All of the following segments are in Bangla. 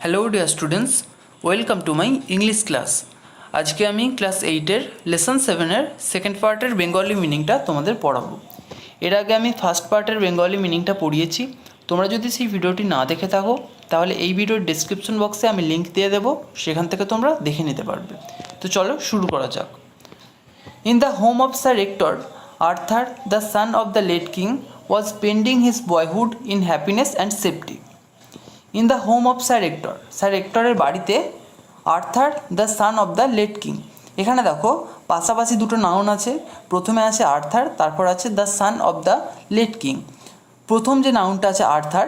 Hello dear students, welcome to my English class. আজকে আমি ক্লাস 8-এর লেসন 7-এর সেকেন্ড পার্টের বেঙ্গলি মিনিংটা তোমাদের পড়াবো। এর আগে আমি ফার্স্ট পার্টের বেঙ্গলি মিনিংটা পড়িয়েছি। তোমরা যদি সেই ভিডিওটি না দেখে থাকো তাহলে এই ভিডিওর ডেসক্রিপশন বক্সে আমি লিঙ্ক দিয়ে দেবো, সেখান থেকে তোমরা দেখে নিতে পারবে। তো চলো শুরু করা যাক। In the home of sir Ector, Arthur the son of the late king was spending his boyhood in happiness and safety. In the home of sir Ector, sir রেক্টরের বাড়িতে Arthur the son of the late king. এখানে দেখো পাশাপাশি দুটো নাউন আছে, প্রথমে আছে আর্থার, তারপর আছে the son of the late king. প্রথম যে নাউনটা আছে আর্থার,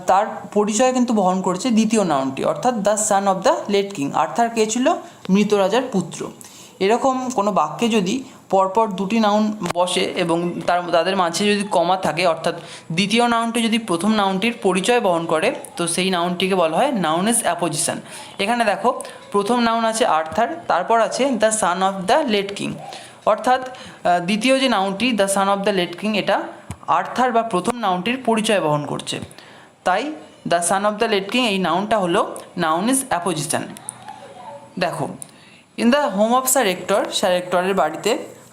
তার পরিচয় কিন্তু বহন করছে দ্বিতীয় নাউনটি, অর্থাৎ the son of the late king. Arthur কে ছিল? মৃত রাজার পুত্র। এরকম কোনো বাক্যে যদি পরপর দুটি নাউন বসে এবং তাদের মাঝে যদি কমা থাকে, অর্থাৎ দ্বিতীয় নাউনটি যদি প্রথম নাউনটির পরিচয় বহন করে, তো সেই নাউনটিকে বলা হয় নাউন ইজ অ্যাপোজিশন। এখানে দেখো প্রথম নাউন আছে আর্থার, তারপর আছে the son of the late king, অর্থাৎ দ্বিতীয় যে নাউনটি the son of the late king, এটা আর্থার বা প্রথম নাউনটির পরিচয় বহন করছে। তাই the son of the late king এই নাউনটা হলো নাউন ইজ অ্যাপোজিশন। দেখো, in the home of sir Ector, sir রেক্টরের বাড়িতে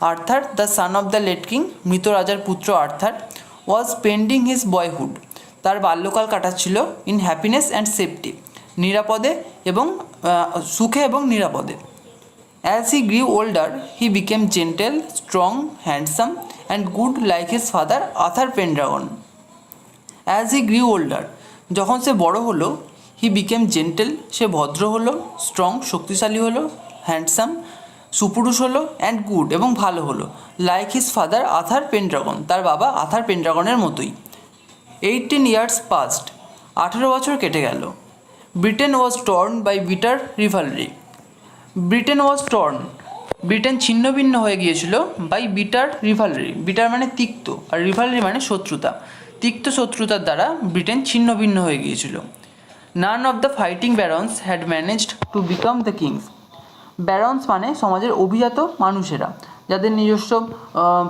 Arthur the son of the late king, মৃত রাজার পুত্র Arthur, was spending his boyhood, তার বাল্যকাল কাটাচ্ছিল ইন হ্যাপিনেস অ্যান্ড সেফটি, নিরাপদে এবং সুখে এবং নিরাপদে। As he grew older he became gentle, strong, handsome and good like his father Arthur Pendragon. As he grew older, যখন সে বড় হলো, হি বিকেম জেন্টেল, সে ভদ্র হলো, স্ট্রং, শক্তিশালী হলো, হ্যান্ডসাম, সুপুরুষ হলো, অ্যান্ড গুড এবং ভালো হলো, লাইক হিজ ফাদার আর্থার পেনড্রাগন, তার বাবা আর্থার পেনড্রাগনের মতোই। 18 ইয়ার্স পাস্ট, 18 বছর কেটে গেল। Britain was torn by bitter rivalry. Britain was torn, Britain ছিন্ন ভিন্ন হয়ে গিয়েছিল বাই বিটার রিভালরি। বিটার মানে তিক্ত, আর রিভালরি মানে শত্রুতা। তিক্ত শত্রুতার দ্বারা ব্রিটেন ছিন্ন ভিন্ন হয়ে গিয়েছিল। None of the fighting barons had managed to become the kings. Barons মানে সমাজের অভিজাত মানুষেরা, যাদের নিজস্ব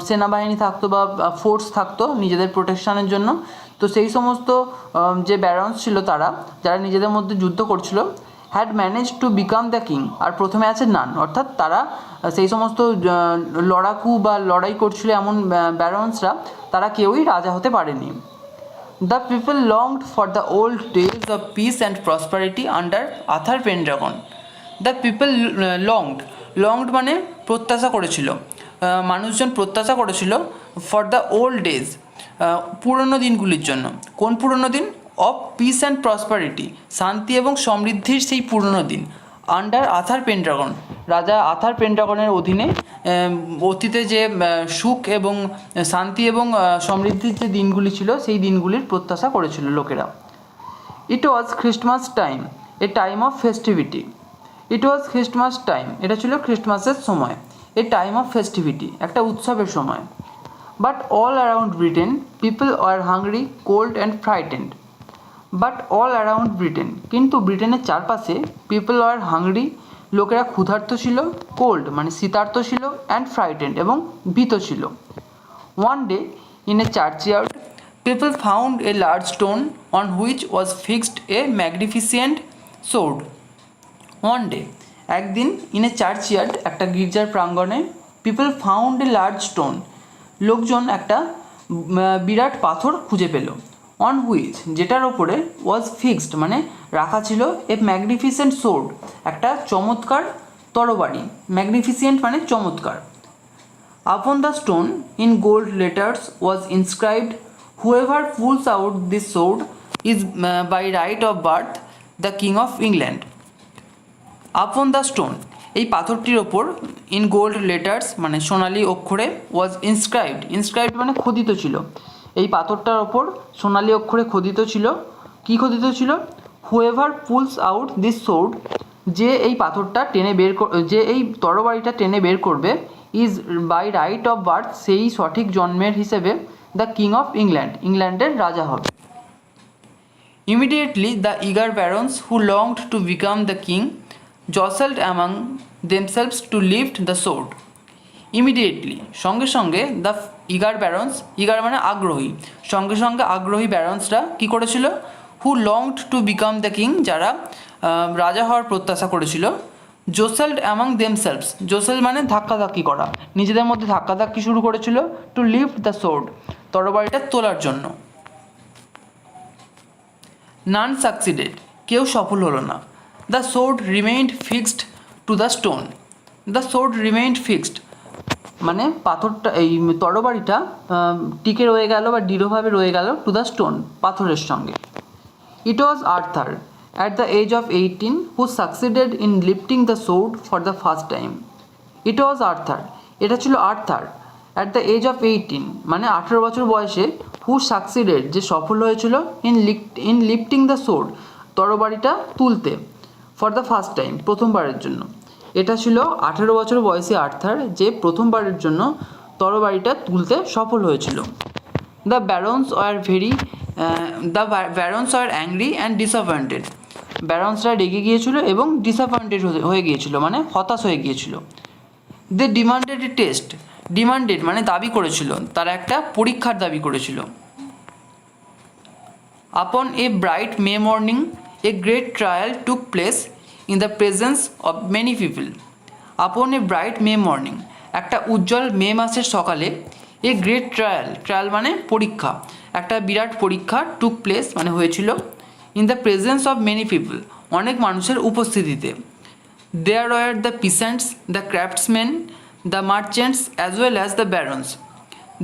সেনাবাহিনী থাকতো বা ফোর্স থাকতো নিজেদের প্রোটেকশনের জন্য। তো সেই সমস্ত যে ব্যারন্স ছিল, তারা যারা নিজেদের মধ্যে যুদ্ধ করছিল, had manage to become the king. আর প্রথমে আছে নান, অর্থাৎ তারা সেই সমস্ত লড়াকু বা লড়াই করছিল এমন ব্যারন্সরা, তারা কেউই রাজা হতে পারেনি। The people longed for the old days of peace and prosperity under Arthur Pendragon. The people longed মানে প্রত্যাশা করেছিল, মানুষজন প্রত্যাশা করেছিল ফর দ্য ওল্ড ডেজ, পুরনো দিনগুলির জন্য। কোন পুরনো দিন? অফ পিস অ্যান্ড প্রসপারিটি, শান্তি এবং সমৃদ্ধির সেই পুরনো দিন। আন্ডার আর্থার পেনড্রাগন, রাজা আর্থার পেনড্রাগনের অধীনে অতীতে যে সুখ এবং শান্তি এবং সমৃদ্ধির যে দিনগুলি ছিল, সেই দিনগুলির প্রত্যাশা করেছিল লোকেরা। It was Christmas time, a time of festivity. It was Christmas time, এটা ছিল খ্রিস্টমাসের সময়। এ টাইম অফ ফেস্টিভিটি, একটা উৎসবের সময়। But all around Britain people are hungry, cold and frightened. But all around Britain, কিন্তু ব্রিটেনের চারপাশে, পিপল আর হাংরি, লোকেরা ক্ষুধার্ত ছিল, কোল্ড মানে শীতার্ত ছিল, অ্যান্ড ফ্রাইটেন্ড এবং ভীত ছিল। One day in a churchyard people found a large stone on which was fixed a magnificent sword. One day, একদিন, ইন এ চার্চইয়ার্ড, একটা গির্জার প্রাঙ্গণে, people found a large stone, লোকজন একটা বিরাট পাথর খুঁজে পেল। অন হুইচ, যেটার ওপরে, ওয়াজ ফিক্সড মানে রাখা ছিল, এ ম্যাগনিফিসেন্ট সোর্ড, একটা চমৎকার তরবারি। ম্যাগনিফিসেন্ট মানে চমৎকার। Upon the stone in gold letters was inscribed, whoever pulls out this sword is by right of birth the king of England. Upon the stone, এই পাথরটির ওপর, ইন গোল্ড লেটার্স মানে সোনালি অক্ষরে, ওয়াজ ইনস্ক্রাইবড, ইনস্ক্রাইবড মানে খোদিত ছিল। এই পাথরটার ওপর সোনালি অক্ষরে খোদিত ছিল। কি খোদিত ছিল? Whoever pulls out this sword, যে এই পাথরটা টেনে বের, যে এই তরবারিটা টেনে বের করবে, is by right of birth, সেই সঠিক জন্মের হিসেবে, দ্য কিং অফ ইংল্যান্ড, ইংল্যান্ডের রাজা হবে। Immediately the eager barons who longed to become the king jostled among themselves to lift the sword. Immediately, সঙ্গে সঙ্গে, দ্য ইগার ব্যারন্স, ইগার মানে আগ্রহী, সঙ্গে সঙ্গে আগ্রহী ব্যারন্সরা কী করেছিল? হু longed to become the king, যারা রাজা হওয়ার প্রত্যাশা করেছিল। জোসেলড অ্যামাং দেমসেলভস, জোসেল মানে ধাক্কাধাক্কি করা, নিজেদের মধ্যে ধাক্কাধাক্কি শুরু করেছিল। টু লিফট দ্য সোর্ড, তরবারিটা তোলার জন্য। নান সাকসিডেড, কেউ সফল হলো না। The sword remained fixed to the stone, the sword remained fixed মানে পাথরটা, এই তরবারিটা টিকে রয়ে গেল বা দৃঢ়ভাবে রয়ে গেল টু দ্য স্টোন, পাথরের সঙ্গে। It was Arthur at the age of 18 who succeeded in lifting the sword for the first time. It was Arthur, এটা ছিল Arthur, at the age of 18 মানে 18 বছর বয়সে, হু সাকসিডেড যে সফল হয়েছিল, ইন লিফটিং দ্য সোর্ড তরবারিটা তুলতে, ফর দ্য ফার্স্ট টাইম প্রথমবারের জন্য। এটা ছিল 18 বছর বয়সী আর্থার যে প্রথমবারের জন্য তরবারিটা তুলতে সফল হয়েছিল। The barons were angry and disappointed, ব্যারন্সরা রেগে গিয়েছিল এবং ডিসঅ্যাপয়েন্টেড হয়ে গিয়েছিল মানে হতাশ হয়ে গিয়েছিল। দে ডিমান্ডেড এ টেস্ট, ডিমান্ডেড মানে দাবি করেছিল, তারা একটা পরীক্ষার দাবি করেছিল। আপন a bright May morning a great trial took place in the presence of many people. আপন এ ব্রাইট মে মর্নিং, একটা উজ্জ্বল মে মাসের সকালে, এ গ্রেট ট্রায়াল, ট্রায়াল মানে পরীক্ষা, একটা বিরাট পরীক্ষা, টুক প্লেস মানে হয়েছিল, in the presence of many people অনেক মানুষের উপস্থিতিতে। There were the peasants, the craftsman, the merchants as well as the barons.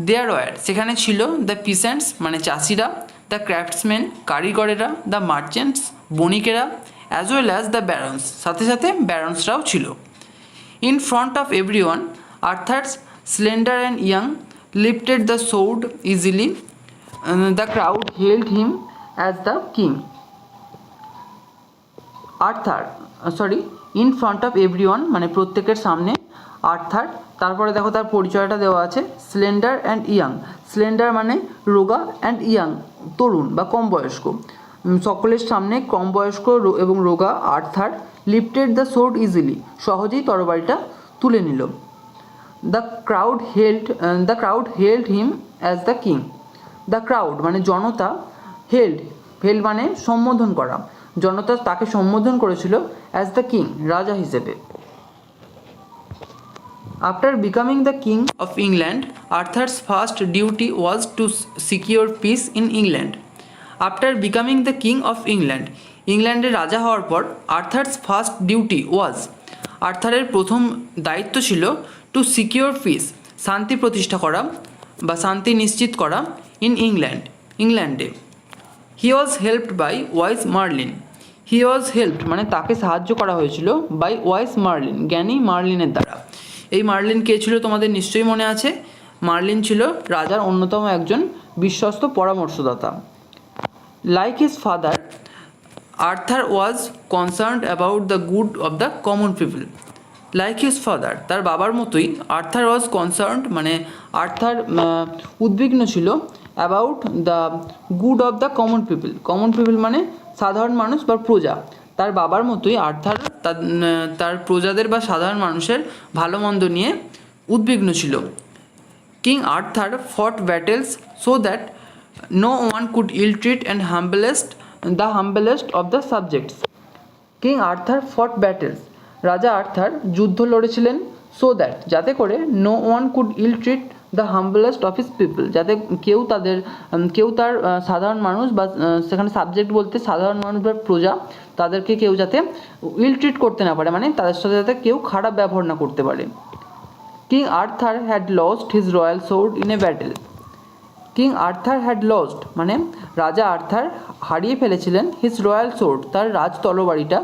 There were সেখানে ছিল, দ্য পিসেন্টস মানে চাষিরা, দ্য ক্রাফটসম্যান কারিগরেরা, দ্য মার্চেন্টস বণিকেরা, as well as the barons সাথে সাথে ব্যারন্সরাও ছিল। In front of everyone Arthur's slender and young lifted the sword easily, the crowd held him as the king. Arthur in front of every one মানে প্রত্যেকের সামনে, আর্থার, তারপরে দেখো তার পরিচয়টা দেওয়া আছে, স্লেন্ডার অ্যান্ড ইয়াং, স্লেন্ডার মানে রোগা, অ্যান্ড ইয়াং তরুণ বা কম বয়স্ক, সকলের সামনে কম বয়স্ক এবং রোগা Arthur lifted the sword easily সহজেই তরবারিটা তুলে নিল। The crowd held him as the king, the crowd মানে জনতা, হেল্ড মানে সম্বোধন করা, জনতা তাকে সম্বোধন করেছিল অ্যাজ দ্য কিং রাজা হিসেবে। After becoming the king of England Arthur's first duty was to secure piece in England. After becoming the king of England, ইংল্যান্ডের রাজা হওয়ার পর আর্থার্স ফার্স্ট ডিউটি ওয়াজ, আর্থারের প্রথম দায়িত্ব ছিল টু সিকিউর পিস শান্তি প্রতিষ্ঠা করা বা শান্তি নিশ্চিত করা, ইন ইংল্যান্ডে। He was helped by wise Merlin, he was helped মানে তাকে সাহায্য করা হয়েছিল, বাই ওয়াইজ মার্লিন জ্ঞানী মার্লিনের দ্বারা। এই মার্লিন কে ছিল তোমাদের নিশ্চয়ই মনে আছে, মার্লিন ছিল রাজার অন্যতম একজন বিশ্বস্ত পরামর্শদাতা। Like his father Arthur was concerned about the good of the common people. Like his father তার বাবার মতোই আর্থার ওয়াজ কনসার্নড মানে আর্থার উদ্বিগ্ন ছিল, about the good of the common people মানে সাধারণ মানুষ বা প্রজা, তার বাবার মতোই আর্থার তার প্রজাদের বা সাধারণ মানুষের ভালো মন্দ নিয়ে উদ্বিগ্ন ছিল। King Arthur fought battles so that no one could ill treat and humblest of the subjects. King Arthur fought battles, রাজা আর্থার যুদ্ধ লড়েছিলেন, সো দ্যাট যাতে করে, no one could ill treat the humblest of his people যাতে কেউ তার সাধারণ মানুষ বা সেখানে সাবজেক্ট বলতে সাধারণ মানুষ বা প্রজা, তাদেরকে কেউ যাতে ইল ট্রিট করতে না পারে মানে তাদের সাথে যাতে কেউ খারাপ ব্যবহার না করতে পারে। King Arthur had lost his royal sword in a battle. King Arthur had lost মানে রাজা আর্থার হারিয়ে ফেলেছিলেন, হিজ রয়্যাল সোর্ড তার রাজ তরবারিটা,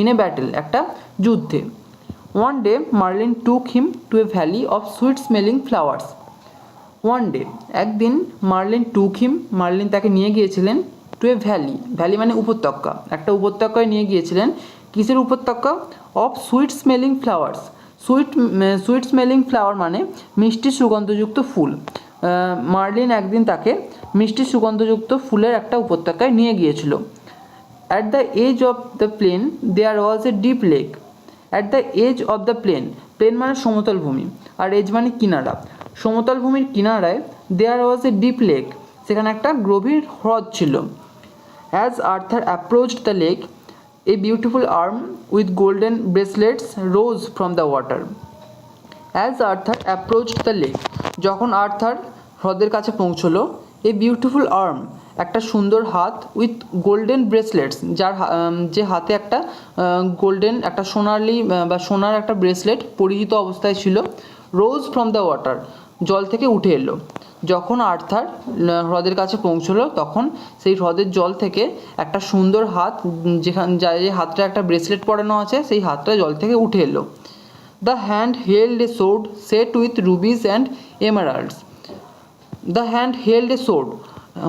ইন এ ব্যাটেল একটা যুদ্ধে। One day Merlin took him to a valley of sweet smelling flowers. One day একদিন, মার্লিন টুক হিম মার্লিন তাকে নিয়ে গিয়েছিলেন, টু এ ভ্যালি মানে উপত্যকা, একটা উপত্যকায় নিয়ে গিয়েছিলেন। কিসের উপত্যকা? Of sweet smelling flowers. Sweet smelling flower মানে মিষ্টি সুগন্ধযুক্ত ফুল। মার্লিন একদিন তাকে মিষ্টি সুগন্ধযুক্ত ফুলের একটা উপত্যকায় নিয়ে গিয়েছিল। At the age of the plain there was a deep lake. At the age of the plain মানে সমতল ভূমি, আর এজ মানে কিনারা। সমতল ভূমির কিনারায় দেয়ার ওয়াজ এ ডিপ লেক, সেখানে একটা গভীর হ্রদ ছিল। As Arthur approached the lake a beautiful arm with golden bracelets rose from the water. As Arthur approached the lake, যখন আর্থার হ্রদের কাছে পৌঁছলো, এ বিউটিফুল আর্ম, একটা সুন্দর হাত, উইথ গোল্ডেন ব্রেসলেটস, যে হাতে একটা গোল্ডেন একটা সোনালি বা সোনার একটা ব্রেসলেট পরিহিত অবস্থায় ছিল, রোজ ফ্রম দ্য ওয়াটার, জল থেকে উঠে এলো। যখন আর্থার হ্রদের কাছে পৌঁছলো তখন সেই হ্রদের জল থেকে একটা সুন্দর হাত, যে হাতটা একটা ব্রেসলেট পরানো আছে, সেই হাতটা জল থেকে উঠে এলো। The hand held a sword set with rubies and emeralds. The hand held a sword,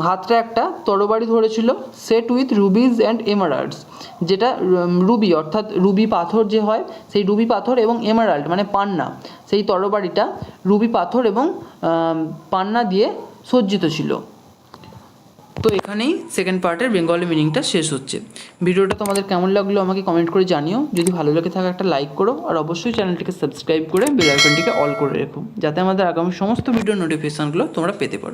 হাতটা একটা তরবারি ধরেছিল, set with rubies and emeralds, যেটা রুবি অর্থাৎ রুবি পাথর যে হয় সেই রুবি পাথর এবং এমারাল্ড মানে পান্না, সেই তরবারিটা রুবি পাথর এবং পান্না দিয়ে সজ্জিত ছিল। তো এখানেই সেকেন্ড পার্টের বেঙ্গলি মিনিংটা শেষ হচ্ছে। ভিডিওটা তোমাদের কেমন লাগলো আমাকে কমেন্ট করে জানিও। যদি ভালো লাগে থাকে একটা লাইক করো, আর অবশ্যই চ্যানেলটিকে সাবস্ক্রাইব করে বেল আইকনটিকে অল করে রেখো, যাতে আমাদের আগামী সমস্ত ভিডিও নোটিফিকেশানগুলো তোমরা পেতে পারো।